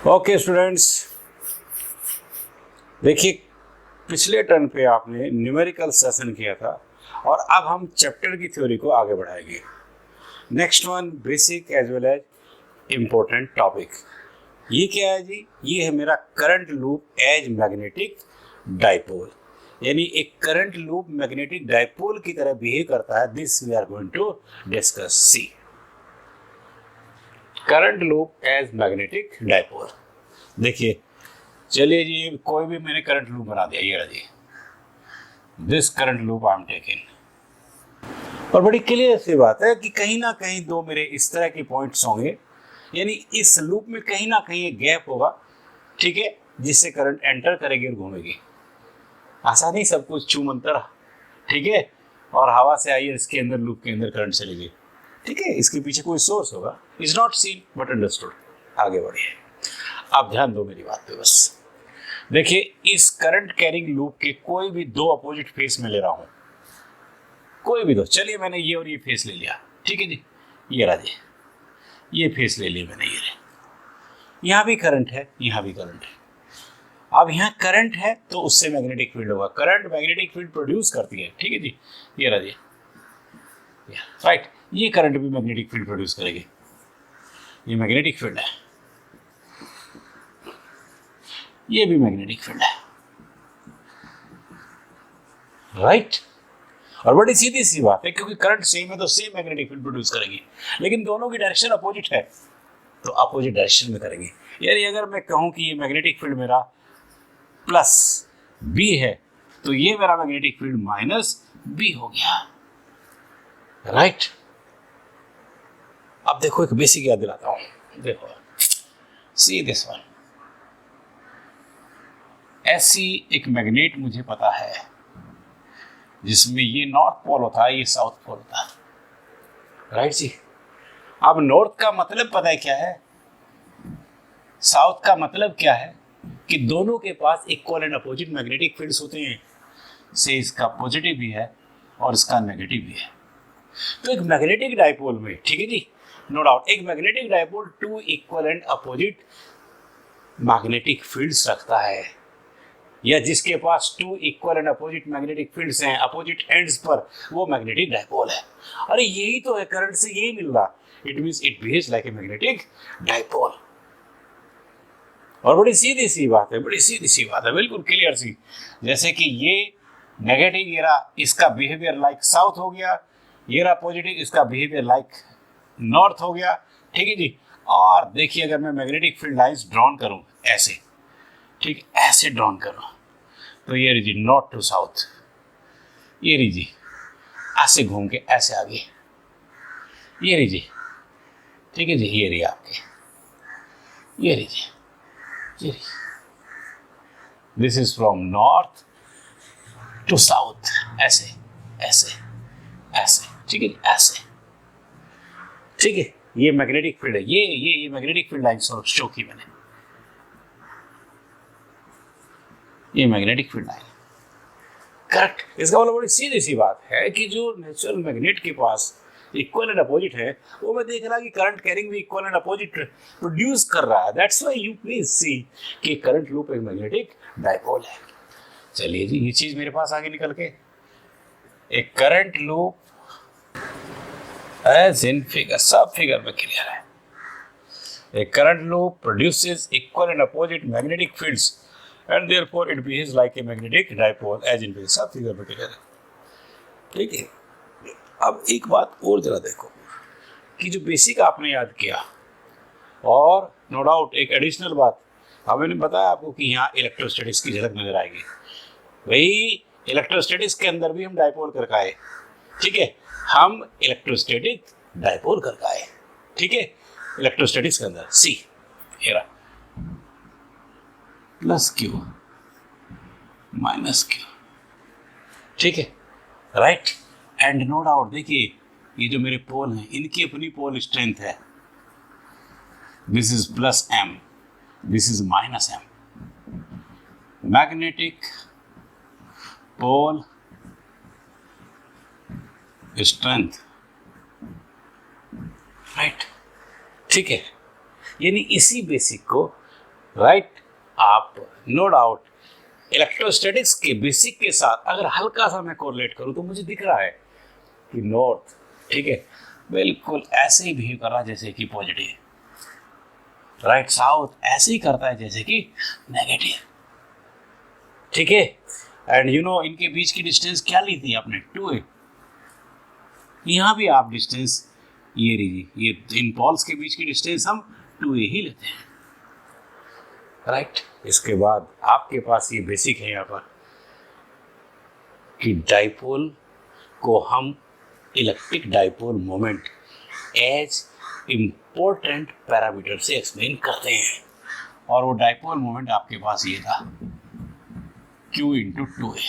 Okay students, देखिए पिछले turn पे आपने न्यूमेरिकल सेशन किया था और अब हम चैप्टर की थ्योरी को आगे बढ़ाएंगे। Next one basic as well as important topic. ये क्या है जी? ये है मेरा current loop as magnetic dipole, यानी एक करंट लूप मैग्नेटिक डाइपोल की तरह बिहेव करता है। This we are going to discuss. See current loop as magnetic dipole. देखिए, चलिए जी, कोई भी मैंने करंट लूप बना दिया, ये रही this current loop I am taking. और बड़ी क्लियर सी बात है कि कहीं ना कहीं दो मेरे इस तरह के पॉइंट्स होंगे, यानी इस लूप में कहीं ना कहीं एक गैप होगा, ठीक है, जिससे करंट एंटर करेगी और घूमेगी। ऐसा नहीं सब कुछ छू मंतर, ठीक है, और हवा से आई इसके अंदर लूप के अंदर करंट चलेगी, ठीक है, इसके पीछे कोई सोर्स होगा। Is not seen but understood. आगे बढ़िए, आप ध्यान दो मेरी बात पे बस। देखिए, इस करंट कैरिंग लूप के कोई भी दो अपोजिट फेस में ले रहा हूं, कोई भी दो। चलिए मैंने ये और ये फेस ले लिया, ठीक है जी, ये रहा जी, ये फेस ले लिया मैंने, ये यहां भी करंट है, यहां भी करंट है। अब यहां करंट है तो उससे मैग्नेटिक फील्ड होगा, करंट मैग्नेटिक फील्ड प्रोड्यूस करती है, ठीक है जी, ये रहा जी, राइट। ये करंट भी मैग्नेटिक फील्ड प्रोड्यूस करेगी, ये मैग्नेटिक फील्ड है, ये भी मैग्नेटिक फील्ड है, राइट। और बड़ी सीधी सी बात है, क्योंकि करंट सेम है तो सेम मैग्नेटिक फील्ड प्रोड्यूस करेगी, लेकिन दोनों की डायरेक्शन अपोजिट है तो अपोजिट डायरेक्शन में करेंगे। यानी अगर मैं कहूं कि ये मैग्नेटिक फील्ड मेरा प्लस बी है तो ये मेरा मैग्नेटिक फील्ड माइनस बी हो गया, राइट। अब देखो, एक बेसिक याद दिलाता हूं, देखो, सी दिस वन। ऐसी एक मैग्नेट मुझे पता है जिसमें ये नॉर्थ पोल होता है, ये साउथ पोल होता है, राइट जी। अब नॉर्थ का मतलब पता है क्या है, साउथ का मतलब क्या है, कि दोनों के पास equal and opposite magnetic fields होते हैं। से इसका पॉजिटिव भी है और इसका नेगेटिव भी है। तो एक मैग्नेटिक डाइपोल में, ठीक है जी, नो डाउट, एक magnetic dipole two equal and opposite magnetic fields रखता है, या जिसके पास two equal and opposite magnetic fields हैं अपोजिट एंड्स पर, वो मैग्नेटिक डाइपोल है। अरे यही तो है, करंट से यही मिल रहा, it means it behaves like a magnetic dipole. और बड़ी सीधी सी बात है, बड़ी सीधी सी बात है, बिल्कुल क्लियर सी। जैसे कि ये नेगेटिव, ये रहा, इसका बिहेवियर लाइक साउथ हो गया, ये रहा पॉजिटिव, इसका बिहेवियर लाइक नॉर्थ हो गया, ठीक है जी। और देखिए, अगर मैं मैग्नेटिक फील्ड लाइंस ड्रॉन करूं ऐसे, ठीक, ऐसे ड्रॉन करूं, तो ये रही नॉर्थ टू साउथ, ये रही जी, ऐसे घूम के ऐसे आगे, ये रही जी, ठीक है जी, ये रही आपके, ये रही जी, ये रही, this is from north to south, ऐसे ऐसे ऐसे, ठीक है जी, ऐसे, ठीक है। ये मैग्नेटिक फील्ड है, ये मैग्नेटिक फील्ड लाइन शो की मैंने, ये मैग्नेटिक फील्ड लाइन, करेक्ट। इसका मतलब बड़ी सीधी सी बात है कि जो नेचुरल मैग्नेट के पास इक्वल एंड अपोजिट है, वो मैं देख रहा कि करंट कैरिंग भी इक्वल एंड अपोजिट प्रोड्यूस कर रहा है। That's why you please see कि करंट लूप एक मैग्नेटिक डाइपोल है। चलिए जी, ये चीज मेरे पास आगे निकल के, एक current loop as in figure, सब फिगर में क्लियर है। A current loop produces equal and opposite magnetic fields and therefore it behaves like a magnetic dipole as in सब फिगर में क्लियर है, ठीक है। अब एक बात और जरा देखो कि जो बेसिक आपने याद किया, और नो डाउट एक एडिशनल बात हमने बताया आपको कि यहाँ इलेक्ट्रोस्टैटिक्स की झलक नजर आएगी। वही इलेक्ट्रोस्टैटिक्स के अंदर भी हम डाइपोल करके आए, ठीक है, हम इलेक्ट्रोस्टैटिक डाइपोल करके आए, ठीक है, इलेक्ट्रोस्टैटिक्स के अंदर। See here plus Q minus Q, ठीक है, राइट। एंड नो डाउट, देखिए ये जो मेरे पोल हैं इनकी अपनी पोल स्ट्रेंथ है, this is plus M, this is minus M, magnetic pole strength, right, ठीक है। यानी इसी बेसिक को राइट। आप नो डाउट इलेक्ट्रोस्टैटिक्स के बेसिक के साथ अगर हल्का सा मैं कोरिलेट करूं तो मुझे दिख रहा है कि नॉर्थ, ठीक है, बिल्कुल ऐसे ही बिहेव कर रहा है जैसे कि पॉजिटिव, राइट। साउथ ऐसे ही करता है जैसे कि नेगेटिव, ठीक है। एंड यू नो इनके बीच की डिस्टेंस क्या ली थी आपने, 2a। यहाँ भी आप डिस्टेंस ये लीजिए, ये इन पॉल्स के बीच की डिस्टेंस हम 2a ही लेते हैं, राइट। इसके बाद आपके पास ये बेसिक है यहाँ पर कि डाइपोल को हम electric dipole moment as important parameter से एक्सप्लेन करते हैं, और वो डाइपोल मोमेंट आपके पास ये था Q × 2a,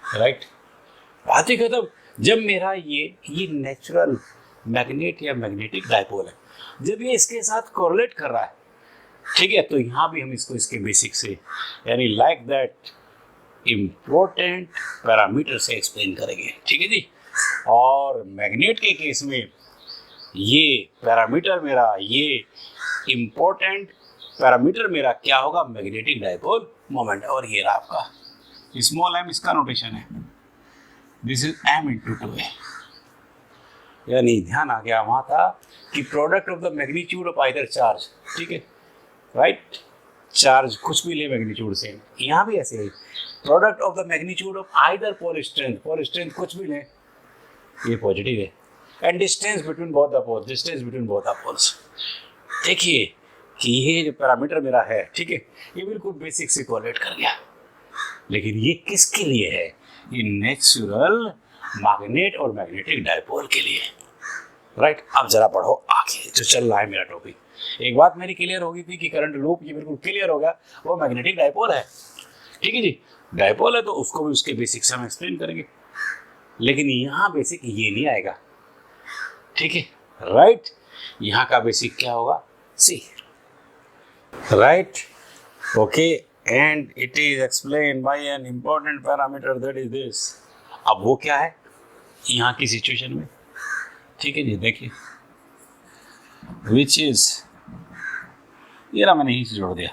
राइट। बात ही खत्म। जब मेरा ये नेचुरल मैग्नेट या मैग्नेटिक डाइपोल है, जब ये इसके साथ कोरिलेट कर रहा है, ठीक है, तो यहाँ भी हम इसको इसके बेसिक से यानी लाइक दैट इम्पोर्टेंट पैरामीटर से एक्सप्लेन करेंगे, ठीक है जी। और मैग्नेट के केस में ये पैरामीटर मेरा, ये इम्पोर्टेंट पैरामीटर मेरा क्या होगा, मैग्नेटिक डाइपोल मोमेंट। और ये रहा आपका स्मॉल m, इसका नोटेशन है, दिस इज m × 2a। यानी ध्यान आ गया वहां था कि product of the magnitude of either charge, ठीक है, राइट। चार्ज कुछ भी ले मैग्नीट्यूड से, यहाँ भी ऐसे ही product of the magnitude of either pole strength कुछ भी ले, ये पॉजिटिव है। And distance between both the poles, distance between both the poles. देखिए कि ये जो पैरामीटर मेरा है, ठीक है, ये बिल्कुल बेसिक से कोरिलेट कर गया, लेकिन ये किसके लिए है, ये नेचुरल मैग्नेट और मैग्नेटिक डाइपोल के लिए, राइट। अब जरा पढ़ो आगे जो चल रहा है मेरा टॉपिक। एक बात मेरी क्लियर होगी थी कि करंट लूप, ये बिल्कुल क्लियर होगा, वो मैग्नेटिक डाइपोल है, ठीक है जी। डाइपोल है तो उसको भी उसके बेसिक से हम एक्सप्लेन करेंगे, लेकिन यहाँ बेसिक ये नहीं आएगा, ठीक है, राइट। यहाँ का बेसिक क्या होगा, see, right, okay. And it is explain by an important parameter that is this. अब वो क्या है यहाँ की सिचुएशन में, ठीक है जी, देखिए विच इज, ये ना मैंने यहीं से जोड़ दिया,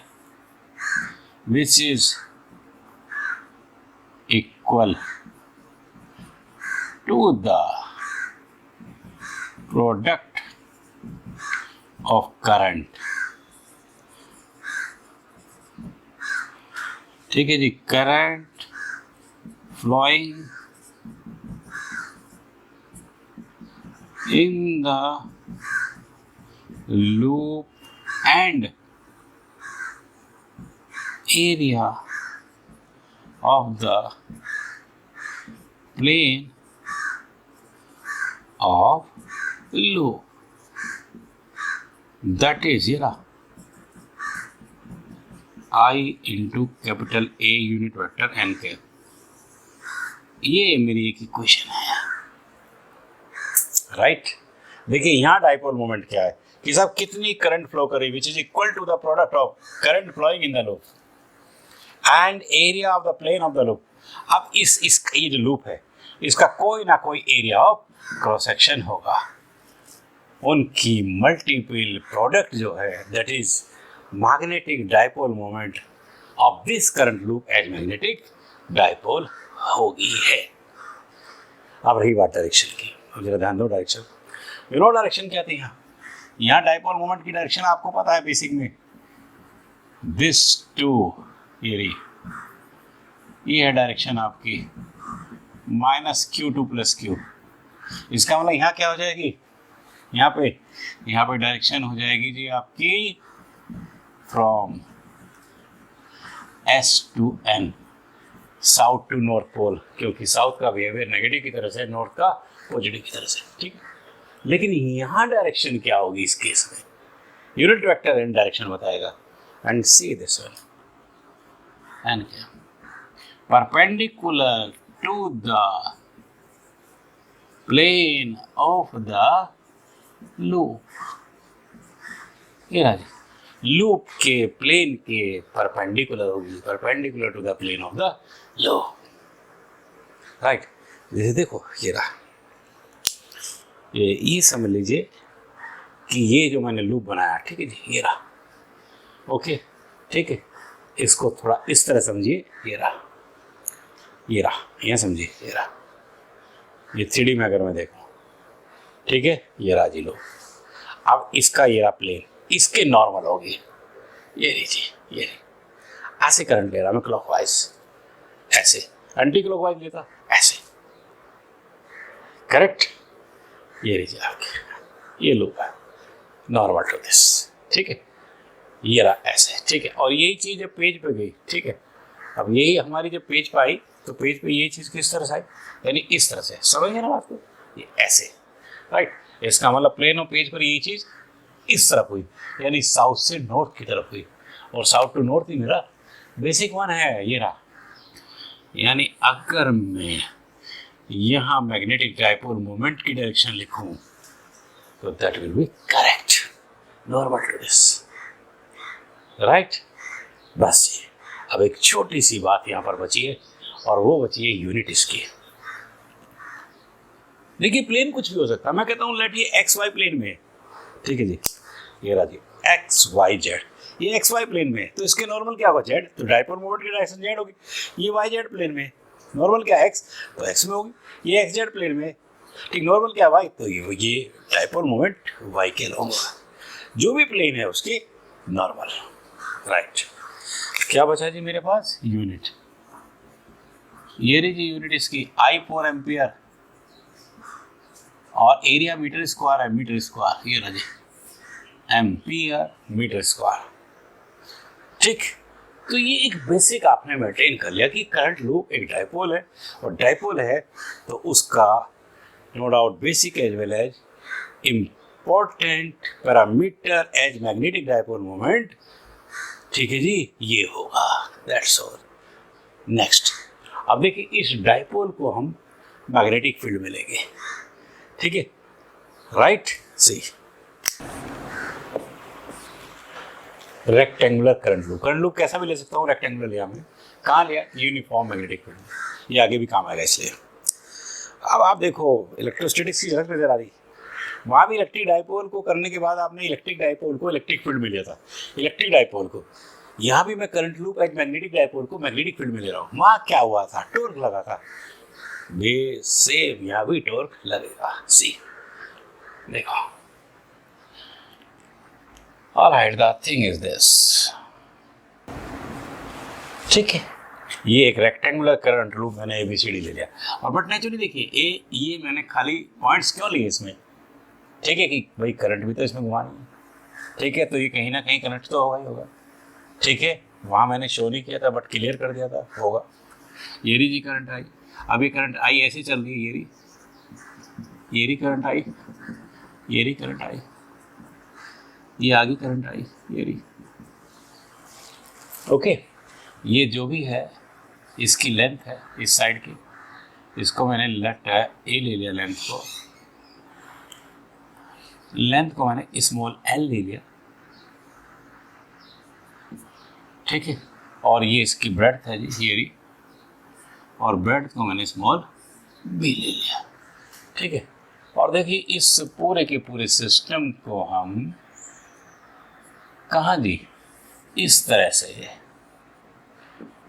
which is equal to the product of current, ठीक है जी, current flowing in the loop and area of the plane of loop, that is I into capital A unit vector n के। ये मेरी एक इक्वेशन है, राइट। देखिए यहाँ डाइपोल मोमेंट क्या है कि साहब कितनी करंट फ्लो कर रही, which is equal to the product of current flowing in the loop and area of the plane of the loop. अब इस ये जो लूप है इसका कोई ना कोई एरिया ऑफ क्रॉस सेक्शन होगा, उनकी मल्टीपल प्रोडक्ट जो है that is magnetic dipole moment of this current loop as magnetic dipole होगी है। अब रही बात डायरेक्शन की, अब जरा ध्यान दो डायरेक्शन। यू नो डायरेक्शन क्या थी यहाँ डाइपोल मोमेंट की डायरेक्शन आपको पता है बेसिक में, दिस टू ये है डायरेक्शन आपकी -q2 + q। इसका मतलब यहाँ क्या हो जाएगी, यहाँ पे डायरेक्शन हो जाएगी जी आपकी from S to N, south to north pole, क्योंकि साउथ का बिहेवियर नेगेटिव की तरह से, नॉर्थ का पॉजिटिव की तरह से, ठीक। लेकिन यहाँ डायरेक्शन क्या होगी इस केस में, यूनिट वेक्टर एंड डायरेक्शन बताएगा। And see this one, and क्या, perpendicular to the plane of the loop. ये राजी लूप के प्लेन के परपेंडिकुलर होगी, perpendicular to the plane of the loop, right. जैसे देखो ये रहा, ये समझ लीजिए कि ये जो मैंने लूप बनाया, ठीक है जी, ये रहा, ओके, ठीक है, इसको थोड़ा इस तरह समझिए, ये रहा, ये रहा, यहाँ समझिए, ये रहा, ये 3D में अगर मैं देखूँ, ठीक है, ये रहा जी लूप। अब इसका ये रहा प्लेन, इसके नॉर्मल होगी, ये लीजिए, ये ऐसे करंट ले रहा मैं क्लॉकवाइज, ऐसे एंटी क्लॉकवाइज लेता, ऐसे, करेक्ट, ये लीजिए आपके, ये लूप है नॉर्मल टू दिस, ठीक है, ये रहा ऐसे, ठीक है। और यही चीज़ जब पेज पे गई, ठीक है, अब यही हमारी जब पेज पे आई तो पेज पे ये चीज़ किस तरह से आई, यानी इस तरह से, समझ गए ना बात को, ये ऐसे, राइट। इसका मतलब प्लेन और पेज पर यही चीज़ इस तरफ हुई, यानी साउथ से नॉर्थ की तरफ हुई, और साउथ टू नॉर्थ ही मेरा बेसिक वन है, ये रहा। यानी अगर मैं यहाँ मैग्नेटिक डाइपोल मोमेंट की डायरेक्शन लिखूं तो that will be correct, normal to this, right. बस ये अब एक छोटी सी बात यहाँ पर बची है, और वो बची है यूनिट इसकी। देखिए प्लेन कुछ भी हो सकता है, मैं कहता हूँ लेट ये एक्स वाई प्लेन में है, ठीक है जी, ये रहा जी एक्स वाई जेड, ये एक्स वाई प्लेन में है तो इसके नॉर्मल क्या होगा, जेड, तो डाइपोल मोमेंट की डायरेक्शन जेड होगी। ये वाई जेड प्लेन में है, नॉर्मल क्या एक्स, तो एक्स में होगी। ये एक्स जेड प्लेन में है, ठीक, नॉर्मल क्या वाई, तो ये डाइपोल मोमेंट वाई के लॉन्ग होगा, जो भी प्लेन है उसकी नॉर्मल, राइट। क्या बचा जी मेरे पास, यूनिट, ये रही जी यूनिट इसकी, I4 एम्पियर, और एरिया मीटर स्क्वायर है, मीटर स्क्वायर, ये रहा जी एम्पियर मीटर स्क्वायर, ठीक। तो ये एक बेसिक आपने मेंटेन कर लिया कि करंट लूप एक डाइपोल है, और डाइपोल है तो उसका no doubt basic as well as important parameter as magnetic dipole moment, ठीक है जी, ये होगा, दैट्स ऑल। नेक्स्ट, अब देखिए इस डाइपोल को हम मैग्नेटिक फील्ड में लेंगे, ठीक है, राइट। सी रेक्टेंगुलर करंट लूप कैसा भी ले सकता हूँ, रेक्टेंगुलर लिया हमने, कहाँ लिया, यूनिफॉर्म मैग्नेटिक फील्ड, ये आगे भी काम आएगा इसलिए। अब आप देखो इलेक्ट्रोस्टैटिक्स की झलक नजर आ रही, वहाँ भी इलेक्ट्रिक डाइपोल को करने के बाद आपने इलेक्ट्रिक डाइपोल को इलेक्ट्रिक फील्ड में लिया था, इलेक्ट्रिक डाइपोल को, यहाँ भी मैं करंट लूप एक मैग्नेटिक डाइपोल को मैग्नेटिक फील्ड में ले रहा हूँ। वहाँ क्या हुआ था, टॉर्क लगा था, ये सेम यहाँ भी टॉर्क लगेगा, सी देखो, alright, the thing is this, ठीक है, ये एक रेक्टेंगुलर करंट लूप मैंने ABCD ले लिया, और बट नेचुरली देखिए ये मैंने खाली पॉइंट्स क्यों लिए इसमें, ठीक है, कि भाई करंट भी तो इसमें घुमाना है, ठीक है, तो ये कहीं ना कहीं कनेक्ट तो होगा ही होगा, ठीक है, वहाँ मैंने शो नहीं किया था बट क्लियर कर दिया था, होगा। ये रही जी करंट आई, अभी करंट आई ऐसे चल रही है, ये रही करंट आई, ये रही करंट आई, ये आगे करंट आई, ये रही, ओके। ये जो भी है इसकी लेंथ है इस साइड की, इसको मैंने लेट ए ले लिया, लेंथ को मैंने स्मॉल l ले लिया, ठीक है, और ये इसकी ब्रेड्थ है जी, ये रही, और ब्रेड्थ को मैंने स्मॉल b ले लिया, ठीक है। और देखिए इस पूरे के पूरे सिस्टम को हम कहाँ दी, इस तरह से,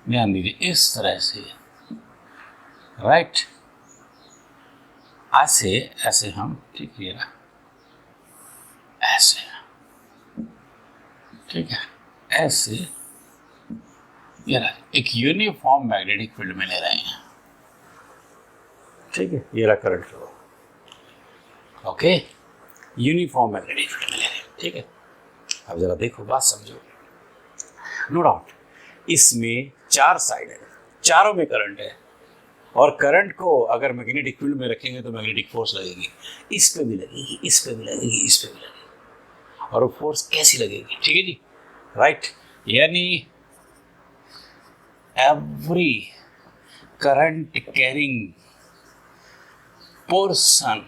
ध्यान दीजिए, इस तरह से, राइट, ऐसे ऐसे हम, ठीक है, ऐसे, ठीक है, ऐसे, ये एक यूनिफॉर्म मैग्नेटिक फील्ड में ले रहे हैं, ठीक है, ये रहा current flow, okay, uniform magnetic field में ले रहे हैं, ठीक है। अब जरा देखो, बात समझो, नो डाउट इसमें 4 साइड है, चारों में करंट है, और करंट को अगर मैग्नेटिक फील्ड में रखेंगे तो मैग्नेटिक फोर्स लगेगी, इस पे भी लगेगी, इस पे भी लगेगी, इस पे भी लगेगी, और वो फोर्स कैसी लगेगी, ठीक है जी, राइट। यानी every current carrying portion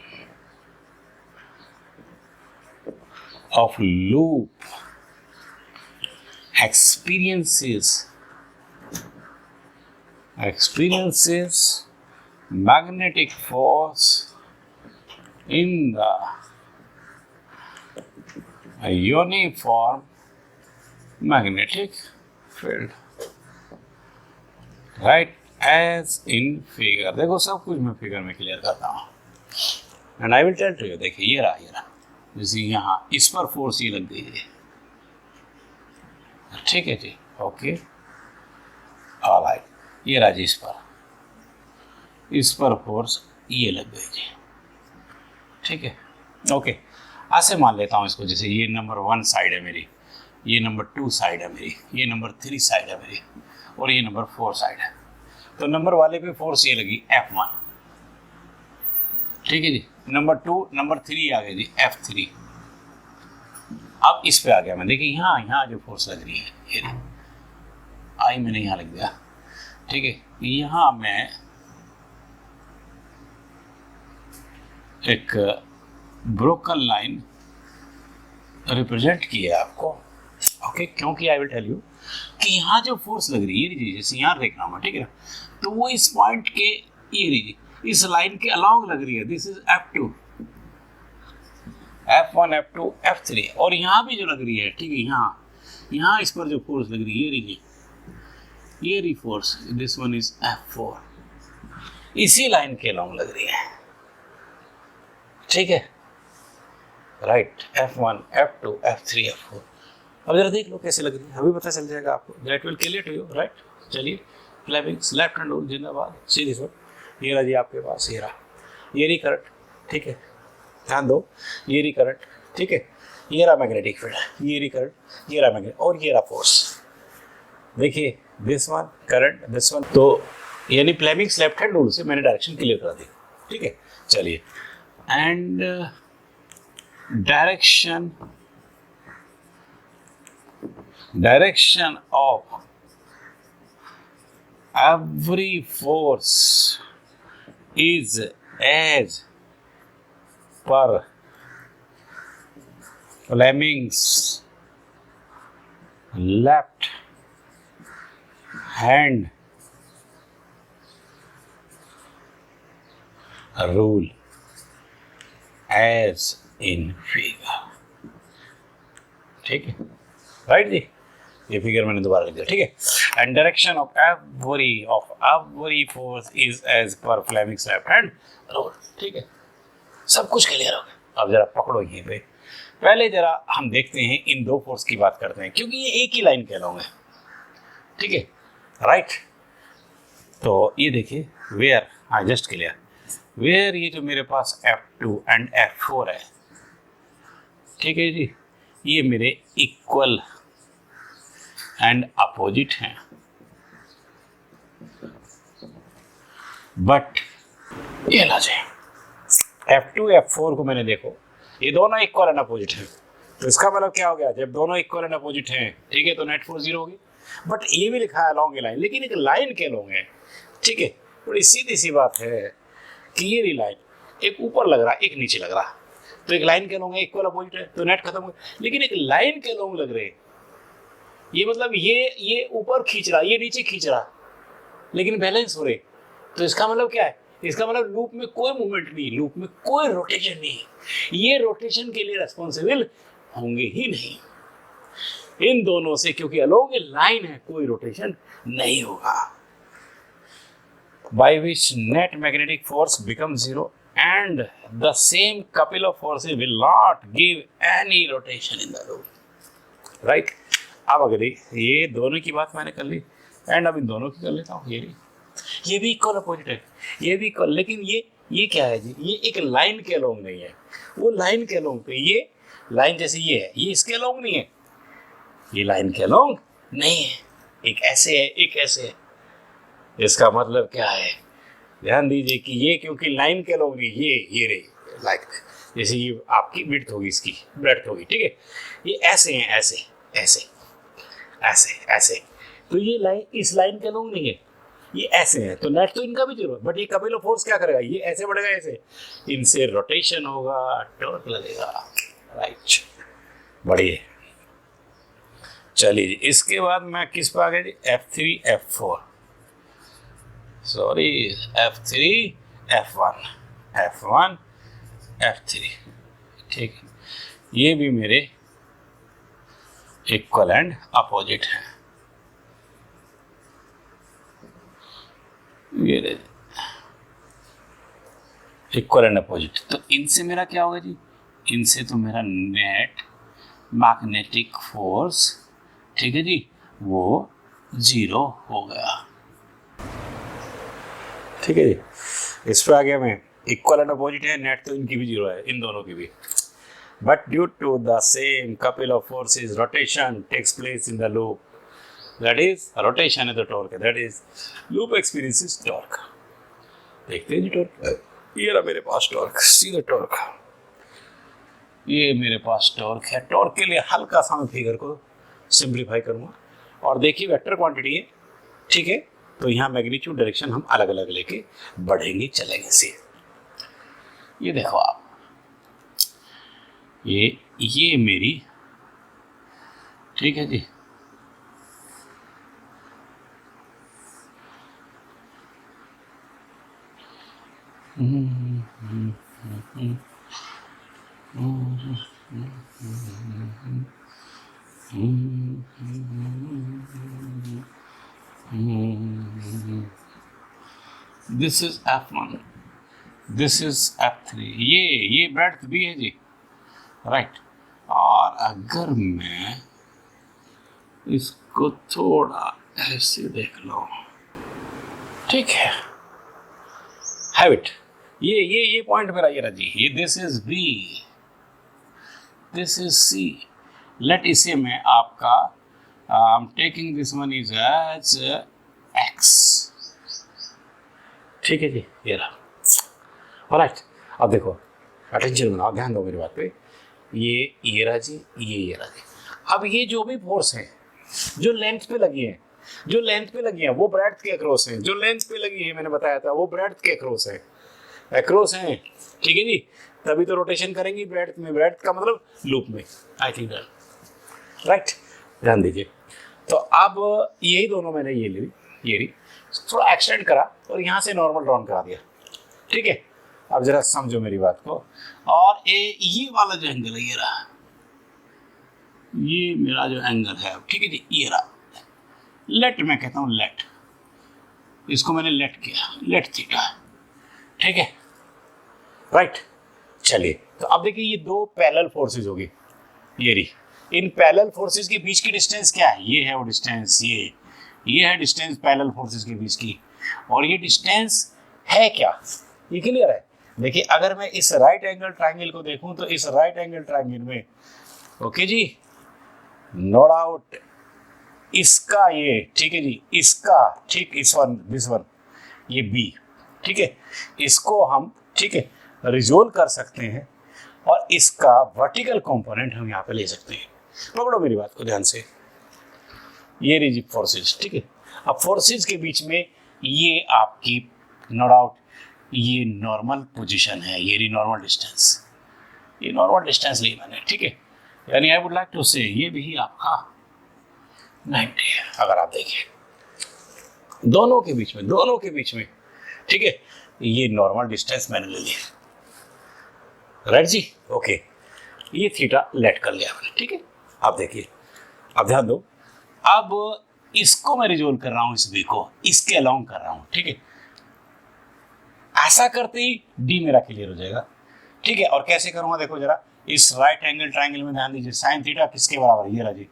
of loop experiences magnetic force in the a uniform magnetic field, right, as in figure। देखो सब कुछ मैं फिगर में क्लियर करता हूँ and I will tell to you. देखिए ये रहा जैसे यहाँ इस पर फोर्स ये लग गई है, ठीक है जी, ओके ऑलराइट। ये रहा जी इस पर फोर्स ये लग गई जी, ठीक है ओके। ऐसे मान लेता हूँ इसको, जैसे ये नंबर 1 साइड है मेरी, ये नंबर 2 साइड है मेरी, ये नंबर 3 साइड है मेरी, और ये नंबर 4 साइड है। तो नंबर वाले पे फोर्स ये लगी F1, ठीक है जी। नंबर 2 नंबर 3 आ गया जी F3। अब इस पे आ गया मैं, देखिए यहाँ जो फोर्स लग रही है ये आई मैंने यहाँ लग दिया, ठीक है। यहाँ मैं एक ब्रोकन लाइन रिप्रेजेंट किया आपको, ओके, क्योंकि आई विल टेल यू कि यहाँ जो फोर्स लग रही है जैसे यहाँ देख रहा हूँ मैं, ठीक है ना, तो वो इस पॉइंट के ये लीजिए इस लाइन के अलोंग लग रही है। This is F2, F1 F2 F3, और यहाँ भी जो लग रही है, ठीक है, यहाँ इस पर जो फोर्स लग रही है ये लीजिए ये री force, this one is F4, इसी लाइन के अलोंग लग रही है, ठीक है, right. F1 F2 F3 F4। अब जरा देख लो कैसे लग रही है, अभी पता चल जाएगा आपको, that will clear to you, right. चलिए फ्लेमिंग्स लेफ्ट हैंड रूल जिंदाबाद, सीधी सो। ये रहा जी आपके पास, ये रहा ये री करंट, ठीक है, ध्यान दो, ये री करंट, ठीक है, ये रहा मैग्नेटिक फील्ड, ये री करंट, ये रहा मैग्नेटिक, और ये रहा फोर्स। देखिए this one current, this one, तो यानी फ्लेमिंग्स लेफ्ट हैंड रूल से मैंने डायरेक्शन क्लियर करा दी, ठीक है। चलिए and direction of every force is as per Fleming's left hand rule as in figure, ठीक है, राइट जी। ये फिगर मैंने दोबारा लिख दिया, ठीक है। And direction of every force is as per Fleming's left hand rule, ठीक है। सब कुछ क्लियर हो गया। अब जरा पकड़ो ये पे, पहले जरा हम देखते हैं इन दो फोर्स की बात करते हैं, क्योंकि ये एक ही लाइन के अलोंग है, ठीक है, राइट। तो ये देखिए where I just clear, where ये जो मेरे पास F2 एंड F4 है, ठीक है जी, ये मेरे इक्वल एंड अपोजिट हैं, बट ये ला जाए F2 F4 को मैंने देखो ये दोनों इक्वल एंड अपोजिट हैं, तो इसका मतलब क्या हो गया, जब दोनों इक्वल एंड अपोजिट हैं, ठीक है, तो नेट फोर्स 0 होगी। बट ये भी लिखा है अलोंग ए लाइन, लेकिन एक लाइन के अलोंग है, ठीक है। बड़ी सीधी सी बात है कि ये लाइन एक ऊपर लग रहा है एक नीचे लग रहा, तो एक लाइन के अलोंग है, इक्वल अपोजिट है, तो नेट खत्म हो गया। लेकिन एक लाइन के अलोंग लग रहे, ये मतलब ये ऊपर खींच रहा, ये नीचे खींच रहा, लेकिन बैलेंस हो रहे, तो इसका मतलब क्या है, इसका मतलब लूप में कोई मूवमेंट नहीं, लूप में कोई रोटेशन नहीं, ये रोटेशन के लिए रेस्पॉन्सिबल होंगे ही नहीं इन दोनों से, क्योंकि अलोंग ए लाइन है, कोई रोटेशन नहीं होगा, by which net magnetic force become 0 and the same couple of forces will not give any rotation in the loop, right। अब अगर ये दोनों की बात मैंने कर ली एंड अब इन दोनों की कर लेता हूँ, ये भी इक्वल अपोजिट है, ये भी इक्वल, लेकिन ये क्या है जी, ये एक लाइन के अलोंग नहीं है, वो लाइन के अलोंग, तो ये लाइन जैसे ये है, ये इसके अलोंग नहीं है, ये लाइन के अलोंग नहीं है, एक ऐसे है एक ऐसे है। इसका मतलब क्या है, ध्यान दीजिए कि ये क्योंकि लाइन के अलोंग नहीं, ये रही लाइक जैसे ये आपकी विड्थ होगी, इसकी ब्रेड्थ होगी, ठीक है, ये ऐसे हैं, ऐसे ऐसे ऐसे ऐसे, तो ये लाइन इस लाइन के अलोंग नहीं है, ये ऐसे हैं, तो नेट तो इनका भी 0 है, बट ये कपिल फोर्स क्या करेगा, ये ऐसे बढ़ेगा, ऐसे इनसे रोटेशन होगा, टॉर्क लगेगा, राइट, बढ़िए। चलिए इसके बाद मैं किस पे आ गया जी, F3 F4, sorry F3 F1 F1 F3, ठीक, ये भी मेरे इक्वल एंड अपोजिट है। ये इक्वल एंड अपोजिट, तो इनसे मेरा क्या होगा जी, इनसे तो मेरा नेट मैग्नेटिक फोर्स, ठीक है जी, वो 0 हो गया। ठीक है जी, इस पर आ गया मैं। इक्वल एंड अपोजिट है, नेट तो इनकी भी 0 है, इन दोनों की भी। But due to the same couple of forces rotation takes place in the loop, that is rotation है तो टॉर्क है, that is loop experiences torque. देखते हैं जी टॉर्क, ये रहा मेरे पास टॉर्क, सीधा टॉर्क, ये मेरे पास टॉर्क है। टॉर्क के लिए हल्का सा मैं फिगर को सिंप्लीफाई करूंगा, और देखिए वेक्टर क्वांटिटी है, ठीक है, तो यहाँ मैग्नीट्यूड डायरेक्शन हम अलग अलग लेके बढ़ेंगे चलेंगे से। ये देखो आप, ये मेरी, ठीक है जी, this is F1, this is F3, ये ब्रेड्थ भी है जी, राइट। और अगर मैं इसको थोड़ा ऐसे देख लो, ठीक है, हैव इट, ये पॉइंट मेरा ये रहा जी, ये this is B, this is C। Let इसे मैं आपका I am taking this one is as X, ठीक है जी, ये रहा, ऑलराइट। अब देखो, अटेंशन बनाओ, ध्यान दो मेरी बात पे, ये रहा जी, ये रहा जी। अब ये जो भी फोर्स है जो लेंथ पे लगी है, जो लेंथ पे लगी है वो ब्रेड्थ के अक्रॉस है, जो लेंथ पे लगी है मैंने बताया था वो ब्रेड्थ के अक्रॉस है, अक्रॉस है, ठीक है जी, तभी तो रोटेशन करेंगी ब्रेड्थ में, ब्रेड्थ का मतलब लूप में, आई थिंक राइट, ध्यान दीजिए। तो अब यही दोनों मैंने ये ली, ये ली, थोड़ा एक्सटेंड करा और यहाँ से नॉर्मल ड्रॉन करा दिया, ठीक है। अब जरा समझो मेरी बात को, और ये वाला जो एंगल है, ये रहा, ये मेरा जो एंगल है, ठीक है जी, ये रहा, लेट, मैं कहता हूँ लेट, इसको मैंने लेट किया, लेट थीटा, ठीक है, राइट। चलिए, तो अब देखिए ये दो पैरेलल फोर्सेस होगी, ये रही, इन पैरेलल फोर्सेस के बीच की डिस्टेंस क्या है, ये है वो डिस्टेंस, ये है डिस्टेंस पैरेलल फोर्सेस के बीच की, और ये डिस्टेंस है क्या, ये क्लियर है। देखिए अगर मैं इस राइट एंगल ट्रायंगल को देखूं तो इस राइट एंगल ट्रायंगल में, ओके जी, नो डाउट, इसका ये, ठीक है जी, इसका, ठीक, इस वन, दिस वन, ये बी, ठीक है, इसको हम, ठीक है, रिजोल्व कर सकते हैं, और इसका वर्टिकल कंपोनेंट हम यहाँ पे ले सकते हैं। पकड़ो मेरी बात को ध्यान से, ये रही फोर्सेस, ठीक है। अब फोर्सेस के बीच में ये आपकी, नो डाउट, ये नॉर्मल पोजीशन है, ये रही नॉर्मल डिस्टेंस, ये नॉर्मल डिस्टेंस ली मैंने, ठीक है, यानी आई वुड लाइक टू से ये भी आपका 90 है। अगर आप देखिए दोनों के बीच में, ठीक है, ये नॉर्मल डिस्टेंस मैंने ले लिया, राइट जी, ओके, ये थीटा लेट कर लिया मैंने, ठीक है। अब देखिए, अब ध्यान दो, अब इसको मैं रिजोल्व कर रहा हूं, इस बी को इसके अलोंग कर रहा हूं, ठीक है, ऐसा करते ही डी मेरा क्लियर हो जाएगा, ठीक है। और कैसे करूंगा, देखो जरा, इस राइट एंगल ट्रायंगल में ध्यान दीजिए, साइन थीटा किसके बराबर है, ये रहा जी,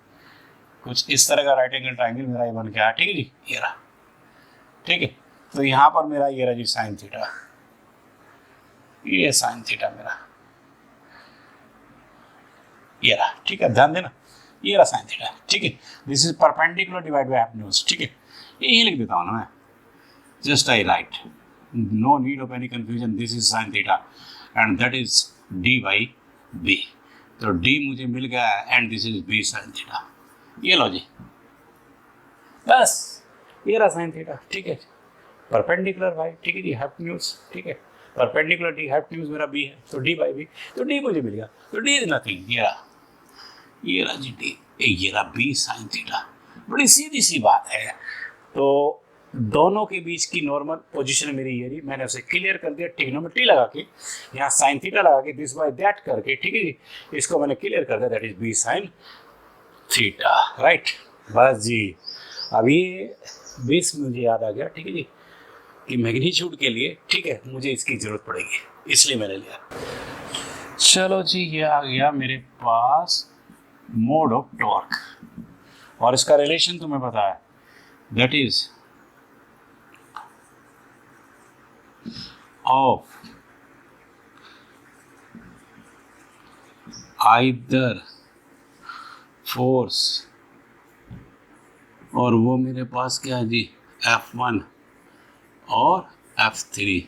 कुछ इस तरह का राइट एंगल ट्रायंगल मेरा ये बन गया, ठीक है जी, ये रहा, ठीक है। तो यहाँ पर मेरा ये रहा जी साइन थीटा, ये साइन थीटा मेरा, ये रहा, ठीक है, ध्यान देना, ये रहा साइन थीटा, ठीक है। This is perpendicular divide by hypotenuse, ठीक है, यही लिख देता हूँ ना मैं, just I write, no need of any confusion, this is sine theta and that is D by B, तो डी मुझे मिल गया and this is B sine theta, ये लो जी, बस ये रहा साइन थीटा, ठीक है, परपेंडिकुलर भाई, ठीक है जी, हाइपोटेन्यूज, ठीक है, परपेंडिकुलर डी, हाइपोटेन्यूज मेरा बी है, तो डी बाई बी, तो डी मुझे मिल गया, तो डी इज नथिंग, ये रहा जी डी, ये रहा बी साइन थीटा, बड़ी सीधी सी बात है। तो दोनों के बीच की नॉर्मल पोजीशन मेरी ये रही, मैंने उसे क्लियर कर दिया ट्रिग्नोमेट्री लगा के, यहाँ साइन थीटा लगा के, दिस बाय दैट करके, ठीक है जी, इसको मैंने क्लियर कर दिया, that is B sine theta, right. बस जी, अब ये बेस मुझे याद आ गया, ठीक है जी, कि मैग्नीट्यूड के लिए, ठीक है, मुझे इसकी ज़रूरत पड़ेगी, इसलिए मैंने लिया। चलो जी, ये आ गया मेरे पास मोड ऑफ टॉर्क, और इसका रिलेशन तुम्हें पता है, that is of either force, और वो मेरे पास क्या है जी, F1 और F3,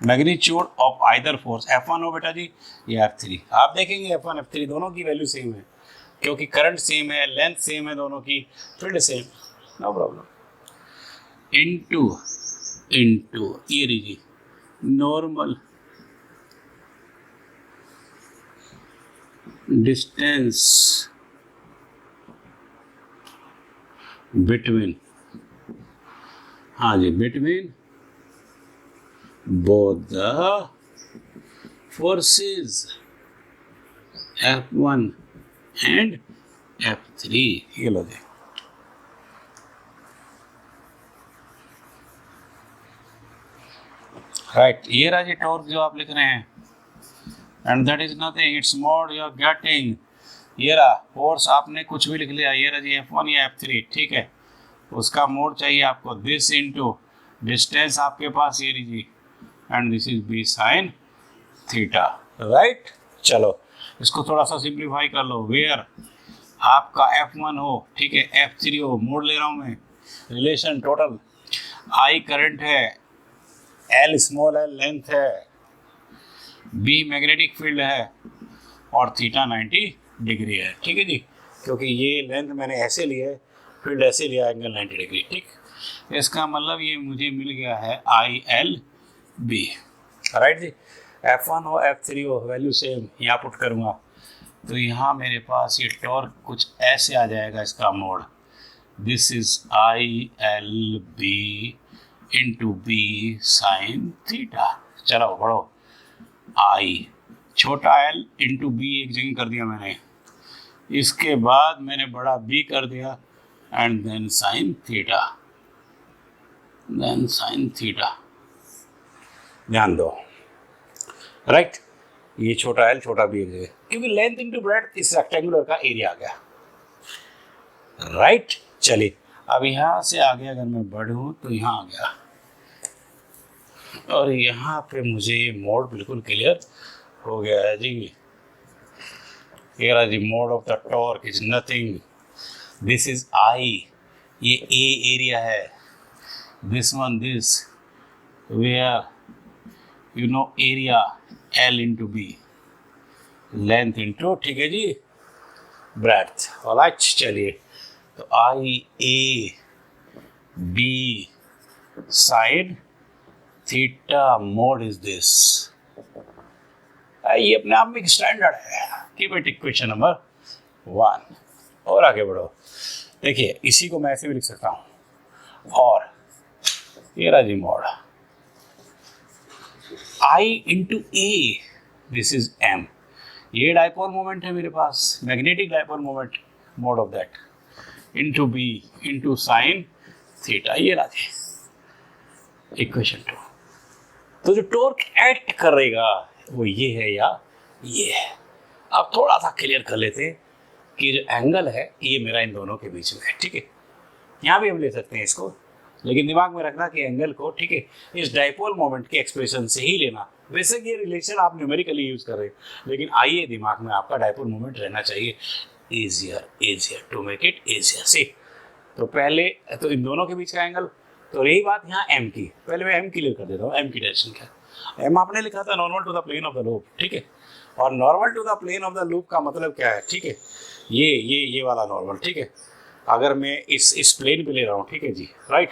magnitude of either force, F1 हो बेटा जी या F3। आप देखेंगे F1 F3 दोनों की वैल्यू सेम है, क्योंकि करंट सेम है, लेंथ सेम है दोनों की, field same, no problem. Into ये लीजिए नॉर्मल डिस्टेंस बिटवीन, हाँ जी, between both the forces F1 and F3, ये लो दे। राइट, ये रहा जी टॉर्क जो आप लिख रहे हैं, and that is nothing, it's mod you are getting. ये रहा फोर्स, आपने कुछ भी लिख लिया, ये रहा जी F1 या F3, ठीक है, उसका मोड चाहिए आपको, दिस इनटू डिस्टेंस आपके पास ये लीजिए, and this is B sine theta, right. चलो इसको थोड़ा सा सिंप्लीफाई कर लो, वेयर आपका F1 हो, ठीक है, F3 हो, मोड ले रहा हूँ मैं, रिलेशन टोटल, I करंट है, L स्मॉल है, लेंथ है, B मैग्नेटिक फील्ड है, और थीटा 90 डिग्री है, ठीक है जी, क्योंकि ये लेंथ मैंने ऐसे लिया है, फील्ड ऐसे लिया, एंगल 90 डिग्री, ठीक। इसका मतलब ये मुझे मिल गया है ILB, राइट जी। F1 हो F3 हो, वैल्यू सेम, यहाँ पुट करूँगा तो यहाँ मेरे पास ये टॉर्क कुछ ऐसे आ जाएगा, इसका mode, this is ILB into B sine theta. चलो बढ़ो, I छोटा l इंटू B एक जगह कर दिया मैंने, इसके बाद मैंने बड़ा B कर दिया, एंड देन साइन थीटा, ध्यान दो, राइट। ये छोटा L छोटा B एक जगह, क्योंकि लेंथ इंटू ब्रेड्थ इस रेक्टेंगुलर का एरिया आ गया, राइट। चलिए अब यहाँ से आगे अगर मैं बढ़ूँ तो यहाँ आ गया, और यहाँ पे मुझे ये मोड बिल्कुल क्लियर हो गया है जी। ये रहा जी, mod of the torque is nothing, this is I, ये A एरिया है, this one this, where you know area L into B, length into, ठीक है जी, ब्रेड्थ, ऑलराइट। चलिए तो IA B sine theta mod is this, ये अपने आप में एक स्टैंडर्ड है, कीप इट इक्वेशन नंबर 1। और आगे बढ़ो, देखिए इसी को मैं ऐसे भी लिख सकता हूँ, और ये रहा जी mod I into A, this is M, ये डाइपोल मोमेंट है मेरे पास, magnetic dipole moment, mod of that, into B into sine theta, ये रहा जी इक्वेशन 2। तो जो टॉर्क एक्ट करेगा वो ये है या ये है। अब थोड़ा सा क्लियर कर लेते हैं कि जो एंगल है ये मेरा इन दोनों के बीच में है, ठीक है, यहाँ भी हम ले सकते हैं इसको, लेकिन दिमाग में रखना कि एंगल को, ठीक है, इस डाइपोल मोमेंट के एक्सप्रेशन से ही लेना। वैसे ये रिलेशन आप न्यूमेरिकली यूज कर रहे हैं, लेकिन आइए दिमाग में आपका डाइपोल मोमेंट रहना चाहिए, easier to make it easier। See तो पहले तो इन दोनों के बीच का एंगल, तो रही बात यहाँ M की, पहले मैं M क्लियर कर देता हूँ, M की डायरेक्शन क्या, M आपने लिखा था normal to the plane of the loop, ठीक है, और normal to the plane of the loop का मतलब क्या है, ठीक है, ये वाला नॉर्मल, ठीक है, अगर मैं इस प्लेन पे ले रहा हूँ, ठीक है जी, राइट,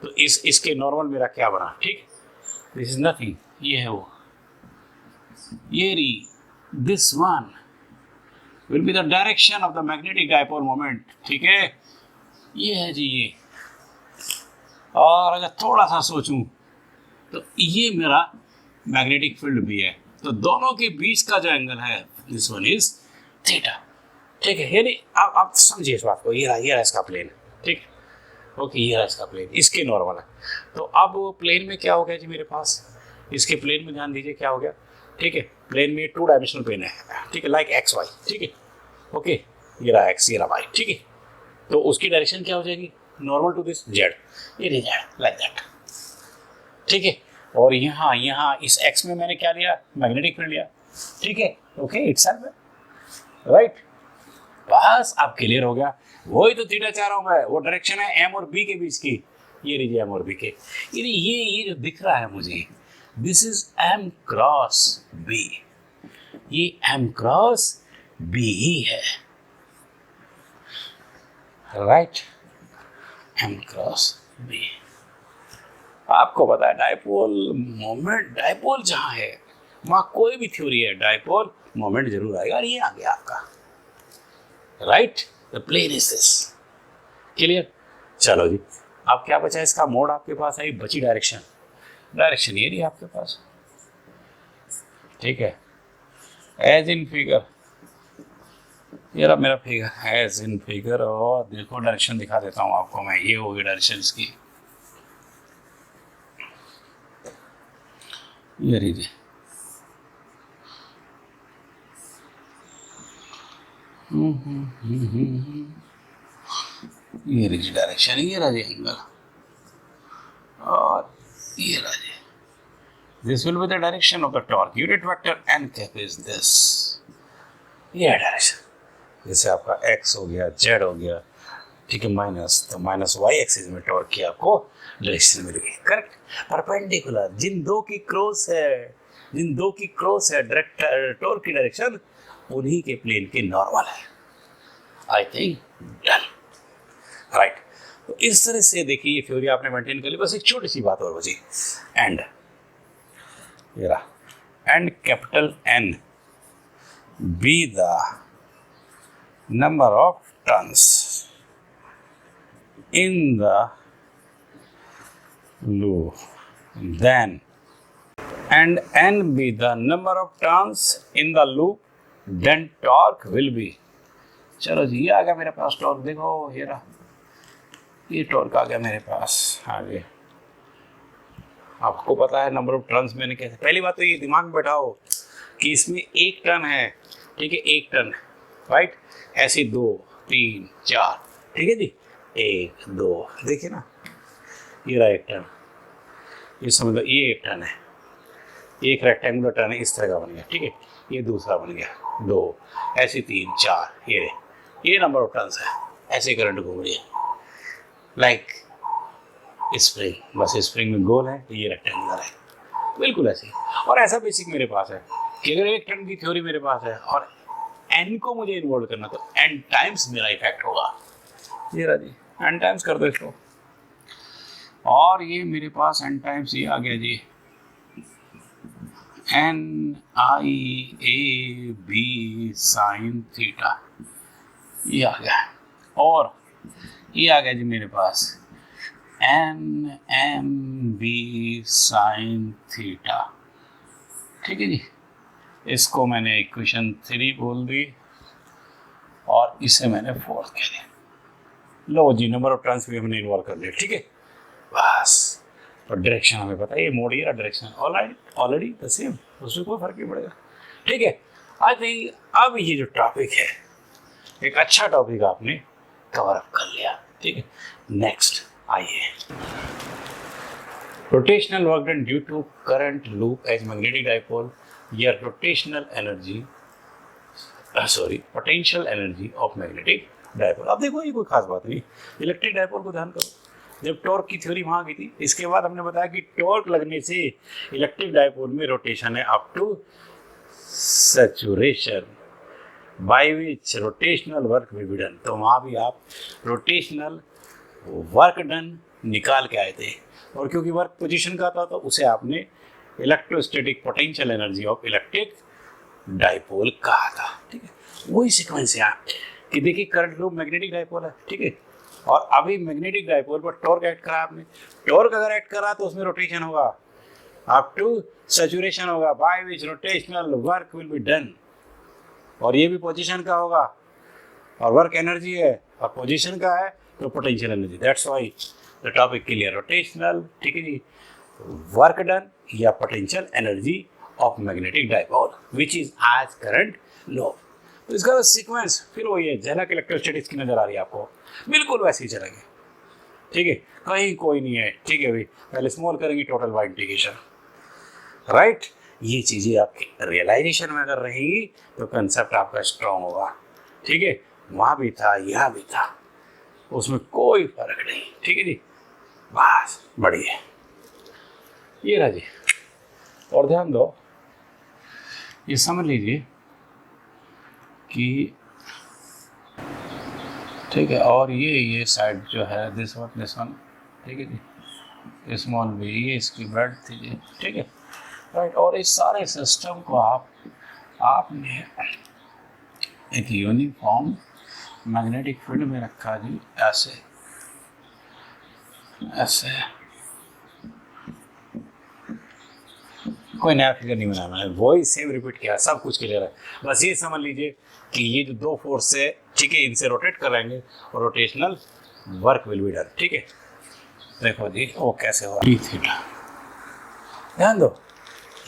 तो इसके नॉर्मल मेरा क्या बना, ठीक, दिस इज नथिंग, ये है वो, ये री, this one will be the direction of the magnetic dipole moment, ठीक है, ये है जी ये। और अगर थोड़ा सा सोचूं तो ये मेरा मैग्नेटिक फील्ड भी है, तो दोनों के बीच का जो एंगल है, दिस वन इज थीटा। ठीक है, यानी आप समझिए इस बात को, ये रहा इसका प्लेन, ठीक, ओके, ये रहा इसका प्लेन, इसके नॉर्मल है। तो अब प्लेन में क्या हो गया जी मेरे पास, इसके प्लेन में ध्यान दीजिए क्या हो गया, ठीक है, प्लेन में 2 डायमेंशनल प्लेन है, ठीक है, लाइक एक्स वाई, ठीक है, ओके, ये रहा एक्स, ये रहा वाई, ठीक है, तो उसकी डायरेक्शन क्या हो जाएगी, नॉर्मल टू दिस जेड, ये नहीं जेड, लाइक दैट, ठीक है। और यहाँ इस एक्स में मैंने क्या लिया, मैग्नेटिक फील्ड लिया, ठीक है, ओके, इट्सेल्फ, राइट, बस अब क्लियर हो गया। वही तो थीटा चाह रहा हूं मैं, वो डायरेक्शन है एम और बी के बीच की, ये लीजिए एम और बी के, ये जो दिख रहा है मुझे, this is M cross B, ये एम क्रॉस बी ही है, राइट, एम क्रॉस बी। आपको पता है डायपोल मोमेंट, डायपोल जहां है वहां कोई भी थ्योरी है, डायपोल मोमेंट जरूर आएगा, और ये आ गया आपका, right, the plane is this, clear. चलो जी, अब क्या बचा, इसका मोड आपके पास है, बची डायरेक्शन, डायरेक्शन ये रही आपके पास, ठीक है, एज इन फिगर, ये रहा मेरा फिगर एज इन फिगर, और देखो डायरेक्शन दिखा देता हूं आपको मैं, ये होगी डायरेक्शन की, ये लीजिए, ये रही डायरेक्शन, ये रहा एंगल, और ये रहा, this will be the direction of the torque, unit vector N cap is this, ये डायरेक्शन, जैसे आपका एक्स हो गया, जेड हो गया, ठीक है, माइनस, तो माइनस वाई एक्सिस में टॉर्क की आपको डायरेक्शन मिल गई, करेक्ट, परपेंडिकुलर, जिन दो की क्रॉस है डायरेक्ट टॉर्क की डायरेक्शन उन्हीं के प्लेन के नॉर्मल है, आई थिंक डन, राइट। तो इस तरह से देखिए ये थ्योरी आपने मेंटेन कर ली, बस एक छोटी सी बात और बची, एंड ये रहा, and capital N be the number of turns in the loop, then and n be the number of turns in the loop, then torque will be, चलो जी ये आ गया मेरे पास टॉर्क, देखो ये रहा, ये टॉर्क आ गया मेरे पास आगे। आपको पता है नंबर ऑफ टर्न्स मैंने कैसे, पहली बात तो ये दिमाग में बैठाओ कि इसमें एक टर्न है, ठीक है, एक टर्न, राइट, ऐसे 2 3 4, ठीक है जी, 1 2, देखिए ना, ये रहा एक टर्न, ये समझ लो ये एक टर्न है, एक रेक्टेंगुलर टर्न है इस तरह का बन गया, ठीक है, ये दूसरा बन गया 2, ऐसे 3 4, ये नंबर ऑफ टर्न्स है, ऐसे करंट घूम रही है, लाइक स्प्रिंग, बस स्प्रिंग में गोल है, ये रेक्टेंगुलर है, बिल्कुल ऐसे। और ऐसा बेसिक मेरे पास है कि अगर एक टर्न की थ्योरी मेरे पास है और एन को मुझे इन्वॉल्व करना, तो एन टाइम्स मेरा इफेक्ट होगा, ये रहा जी, एन टाइम्स कर दो इसको, और ये मेरे पास एन टाइम्स ये आ गया जी, N I A B sine theta, ये आ गया, और ये आ गया जी मेरे पास N M B sine theta, ठीक है जी, इसको मैंने इक्वेशन 3 बोल दी और इसे मैंने 4 कह दिया, लो जी नंबर ऑफ टर्न्स भी हमने इन्वॉल्व कर लिया, ठीक है, बस। और डायरेक्शन हमें पता है, ये मोड ये डायरेक्शन ऑलरेडी द सेम, उसमें कोई फर्क नहीं पड़ेगा, ठीक है। आई थिंक अब ये जो टॉपिक है एक अच्छा टॉपिक आपने कवर अप कर लिया, ठीक है। नेक्स्ट आइए, rotational work done due to current loop as magnetic dipole या rotational energy, potential energy of magnetic dipole. अब देखो ये कोई खास बात नहीं, इलेक्ट्रिक डाइपोल को ध्यान करो, जब टॉर्क की थ्योरी वहाँ गई थी, इसके बाद हमने बताया कि टॉर्क लगने से इलेक्ट्रिक डाइपोल में रोटेशन है up to saturation by which rotational work will be done, तो वहाँ भी आप रोटेशनल वर्क डन निकाल के आए थे, और क्योंकि वर्क पोजीशन का था तो उसे आपने electrostatic potential energy of electric dipole कहा था, ठीक है। वही सीक्वेंस है कि देखिए करंट लूप मैग्नेटिक डाइपोल है, ठीक है, और अभी मैग्नेटिक डाइपोल पर टॉर्क ऐड करा आपने, टॉर्क अगर ऐड करा तो उसमें रोटेशन होगा अप टू सैचुरेशन होगा bye which rotational work will be done, और ये भी पोजीशन का होगा और वर्क एनर्जी है और पोजीशन का है तो potential energy. That's why the topic clear. Rotational, ठीक है जी, वर्क डन या potential energy of magnetic dipole which is आज करंट लो। तो इसका सीक्वेंस फिर वही है, झलक इलेक्ट्रोस्टैटिक्स की नजर आ रही है आपको, बिल्कुल वैसी ही चलेंगे, ठीक है, कहीं कोई नहीं है, ठीक है भाई। पहले स्मॉल करेंगे टोटल बाय इंटीग्रेशन, राइट। ये चीजें आपकी रियलाइजेशन में अगर रहेंगी तो कंसेप्ट आपका स्ट्रांग होगा, ठीक है। वहां भी था, यहाँ भी था, उसमें कोई फर्क नहीं, ठीक है जी, बस बढ़िया। ये रहा जी, और ध्यान दो, ये समझ लीजिए कि ठीक है, और ये साइड जो है दिस वन, ठीक है जी, स्मॉल भी, ये इसकी ब्रेड थी जी, ठीक है, राइट। और इस सारे सिस्टम को आपने एक यूनिफॉर्म मैग्नेटिक फील्ड में रखा जी, ऐसे ऐसे, कोई नया फिगर नहीं बनाया मैंने, वही सेम रिपीट किया, सब कुछ क्लियर है। बस ये समझ लीजिए कि ये जो दो फोर्स है, ठीक है, इनसे रोटेट कराएंगे और rotational work will be done, ठीक है। देखो जी वो कैसे हो रहा है, थीटा, ध्यान दो,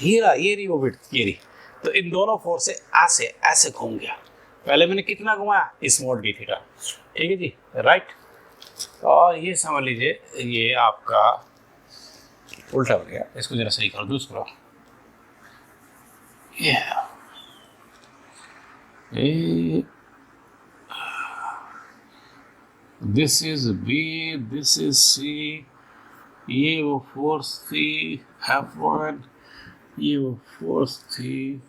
ये रही वो विड्थ, ये रही। तो इन दोनों फोर्स से ऐसे ऐसे घूम गया, पहले मैंने कितना घुमाया, स्मॉल डी थीटा, ठीक है जी, राइट। और ये समझ लीजिए ये आपका उल्टा हो गया, इसको जरा सही कर दो, इसको this is B, this is C, ये वो फोर्स थी F1, ये वो फोर्स थी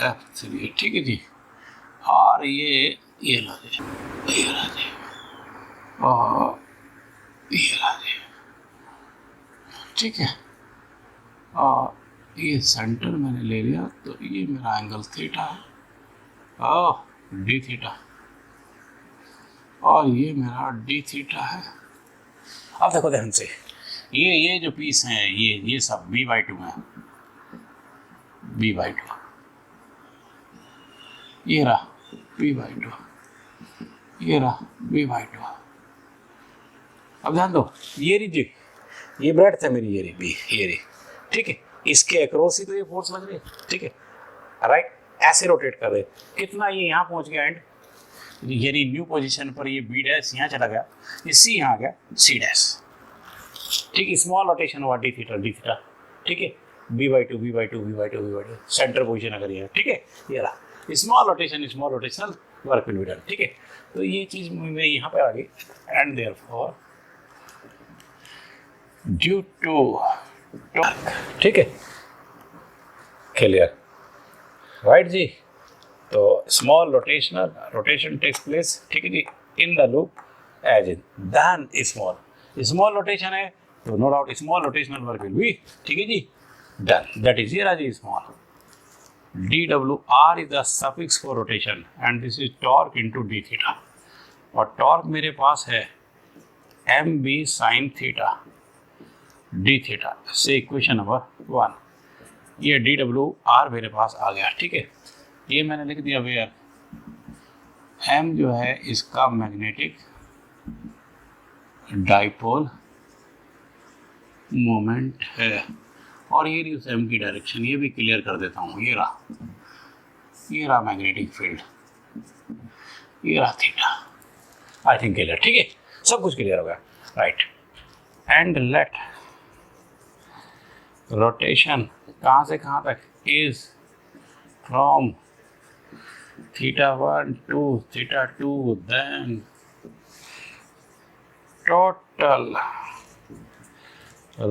F3, ठीक है जी। और ये ला दे, ये ला दे, और ये ला दे, ठीक है। और ये सेंटर मैंने ले लिया, तो ये मेरा एंगल थीटा है, डी थीटा, और ये मेरा डी थीटा है। अब देखो ध्यान से, ये जो पीस हैं, ये सब b/2 है, b/2, ये रहा b/2, ये रहा b/2। अब ध्यान दो, ये रही, ये ब्रेड था मेरी, ये रही b, ये रही, ठीक है। इसके अक्रॉस ही तो ये फोर्स लग रही है, ठीक है, राइट। ऐसे रोटेट कर रहे, कितना ये यहाँ पहुंच गया एंड, यानी न्यू पोजीशन पर ये बी डैश यहाँ चला गया, ये सी यहाँ गया, सी डैश, ठीक है। स्मॉल रोटेशन हुआ डी थीटा, ठीक है, b/2 b/2 b/2 b/2, centre position अगर ये, ठीक है, ये रहा small rotational work will be done, ठीक है। तो ये चीज मेरी यहाँ पे आ गई, and therefore due to torque, ठीक है, क्लियर, राइट जी। तो स्मॉल रोटेशन टेक्स प्लेस, ठीक है जी, in the loop as in then small rotation है तो no doubt small rotational work will be, ठीक है जी, डन। दैट इज ये राजी small dWr is the suffix for rotation and this is torque into d theta, और torque मेरे पास है mb sin theta d theta से इक्वेशन नंबर 1। ये dWr मेरे पास आ गया, ठीक है। ये मैंने लिख दिया वेयर m जो है इसका मैग्नेटिक डाइपोल मोमेंट है, और ये रही उस m की डायरेक्शन, ये भी क्लियर कर देता हूँ। ये रहा मैग्नेटिक फील्ड, ये रहा थीटा, आई थिंक क्लियर, ठीक है, सब कुछ क्लियर हो गया, राइट। एंड लेट रोटेशन कहाँ से कहाँ तक is from θ1 to θ2, then total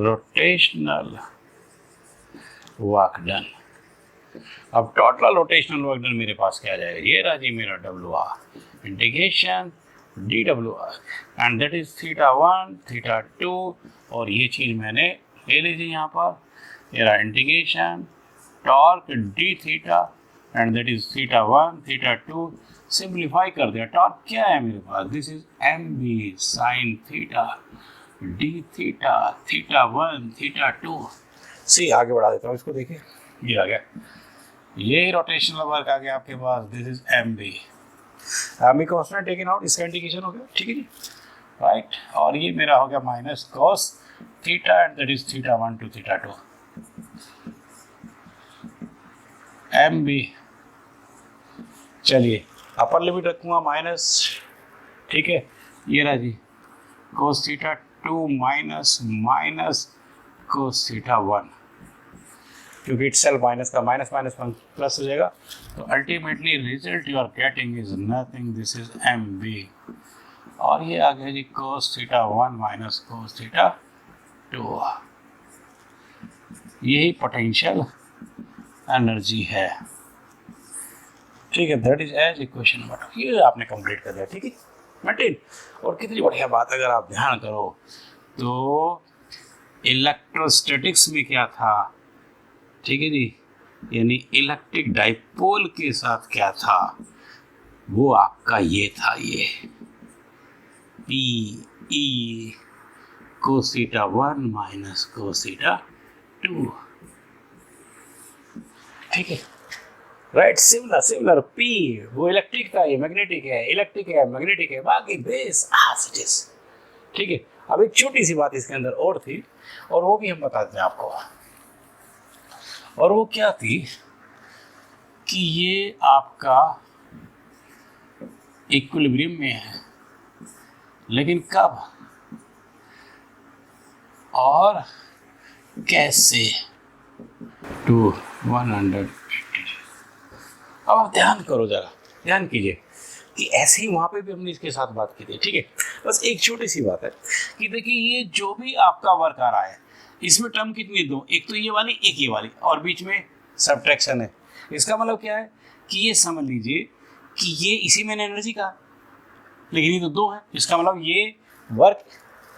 rotational work done. अब टोटल रोटेशनल वर्क डन मेरे पास क्या आ जाएगा, ये रहा जी मेरा WR integration dWr and that is θ1 θ2, और ये चीज मैंने ले लीजिए यहाँ पर, ये रहा integration torque d theta and that is θ1 θ2, simplify कर दिया। टॉर्क क्या है मेरे पास, this is mb sin theta d theta θ1 θ2। See आगे बढ़ा देता हूँ इसको, देखिए ये आ गया, ये रोटेशनल वर्क आ गया आपके पास, दिस इज mb हमें कॉन्स्टेंट टेकन आउट, इसका इंडिकेशन हो गया, ठीक है जी, राइट। और ये मेरा हो गया minus cos theta and that is theta 1 to theta 2 M B. चलिए अपर लिमिट रखूँगा माइनस, ठीक है, ये रहा जी cos theta 2 minus minus cos theta 1, क्योंकि इट सेल्फ माइनस का माइनस माइनस प्लस हो जाएगा, तो ultimately result you are getting is nothing, this is M B. और ये आ गया जी cos theta 1 minus cos theta 2, यही पोटेंशियल एनर्जी है, ठीक है। That is as equation number 2, ये आपने कंप्लीट कर दिया, ठीक है, मेंटेन। और कितनी बढ़िया बात, अगर आप ध्यान करो तो इलेक्ट्रोस्टैटिक्स में क्या था, ठीक है जी, यानी इलेक्ट्रिक डाइपोल के साथ क्या था, वो आपका ये था, ये पी ई कोस थीटा 1 माइनस कोस थीटा 2, ठीक है, राइट। सिमिलर पी वो इलेक्ट्रिक था, ये मैग्नेटिक है, इलेक्ट्रिक है मैग्नेटिक है, बाकी बेस एज इट इज, ठीक है। अब एक छोटी सी बात इसके अंदर और थी, और वो भी हम बताते हैं आपको, और वो क्या थी कि ये आपका इक्विलिब्रियम में है, लेकिन कब और कैसे, टू 150। अब आप ध्यान करो, जरा ध्यान कीजिए कि ऐसे ही वहाँ पे भी हमने इसके साथ बात की थी, ठीक है। बस एक छोटी सी बात है कि देखिए ये जो भी आपका वर्क आ रहा है, इसमें टर्म कितनी दो, एक तो ये वाली एक ये वाली, और बीच में सब्ट्रैक्शन है। इसका मतलब क्या है कि ये समझ लीजिए कि ये इसी में एनर्जी का, लेकिन ये तो दो है, इसका मतलब ये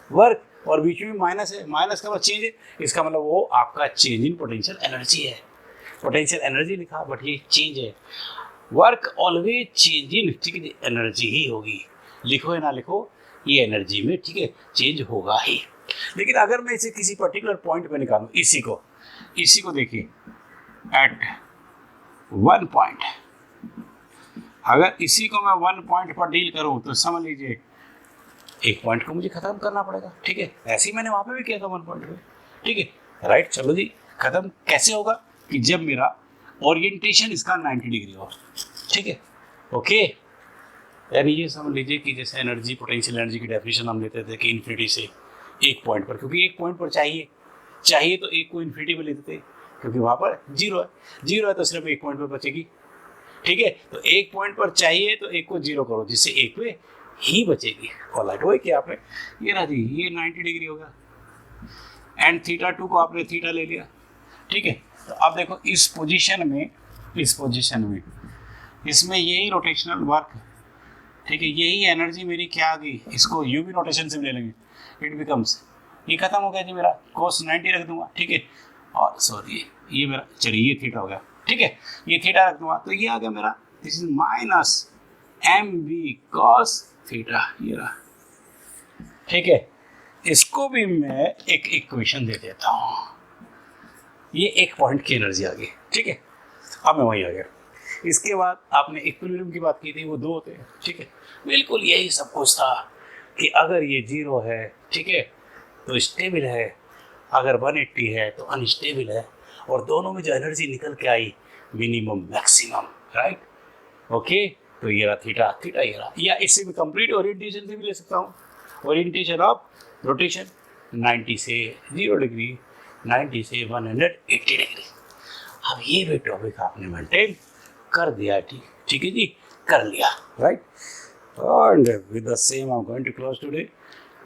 वर्क और बीच में माइनस है, माइनस का मतलब चेंज है, इसका मतलब वो आपका चेंज इन पोटेंशियल एनर्जी है। पोटेंशियल एनर्जी लिखा बट ये चेंज है, वर्क ऑलवेज चेंज इन, ठीक है, एनर्जी ही होगी, लिखो या ना लिखो ये एनर्जी में, ठीक है, चेंज होगा ही। लेकिन अगर मैं इसे किसी पर्टिकुलर पॉइंट पे निकालूं, इसी को देखिए एट 1 पॉइंट, अगर इसी को मैं 1 पॉइंट पर डील करूं तो समझ लीजिए एक पॉइंट को मुझे खत्म करना पड़ेगा, ठीक है। ऐसे ही मैंने वहां पे भी किया था 1 पॉइंट पे, ठीक है, राइट। चलो जी, खत्म कैसे होगा कि जब मेरा ओरिएंटेशन इसका 90 डिग्री हो, ठीक है, ओके। यानी ये समझ लीजिए कि जैसे एनर्जी, पोटेंशियल एनर्जी की डेफिनेशन हम लेते थे कि इन्फिनिटी से एक पॉइंट पर, क्योंकि एक पॉइंट पर चाहिए तो एक को इन्फिनिटी में लेते थे, क्योंकि वहाँ पर जीरो है तो सिर्फ एक पॉइंट पर बचेगी, ठीक है। तो एक पॉइंट पर चाहिए तो एक को जीरो करो, जिससे एक पे ही बचेगी। ऑलराइट, वही किया आपने, ये ना जी, ये 90 डिग्री होगा एंड थीटा 2 को आपने थीटा ले लिया, ठीक है। तो अब देखो इस पोजीशन में इसमें यही रोटेशनल वर्क, ठीक है, यही एनर्जी मेरी क्या आ गई, इसको यू भी रोटेशन से ले लेंगे, इट बिकम्स, ये खत्म हो गया जी मेरा, कोस 90 रख दूंगा, ठीक है। और सॉरी ये मेरा, चलिए ये थीटा हो गया, ठीक है, ये थीटा रख दूंगा, तो ये आ गया मेरा, this is minus M B cos theta, ये रहा, ठीक है। इसको भी मैं एक इक्वेशन दे देता हूँ, ये एक पॉइंट की एनर्जी आ गई, ठीक है। अब मैं वहीं आ गया। इसके बाद आपने इक्विलिब्रियम की बात की थी, वो दो होते हैं, ठीक है, बिल्कुल यही सब कुछ था कि अगर ये जीरो है, ठीक है, तो स्टेबल है, अगर 180 है तो अनस्टेबल है, और दोनों में जो एनर्जी निकल के I minimum maximum, right, okay. तो ये रहा थीटा ये रहा, या इससे भी कंप्लीट ओरिएंटेशन से भी ले सकता हूँ, ओरिएंटेशन ऑफ रोटेशन 90 से 0 डिग्री, 90 से 180 डिग्री। अब ये भी टॉपिक आपने मेंटेन कर दिया, ठीक है जी, कर लिया, right. And with the same I am going to close today,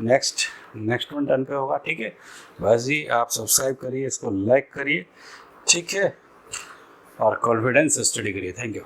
next one turn पे होगा, ठीक है। बस जी आप सब्सक्राइब करिए, इसको लाइक करिए, ठीक है, और कॉन्फिडेंस स्टडी करिए। Thank you.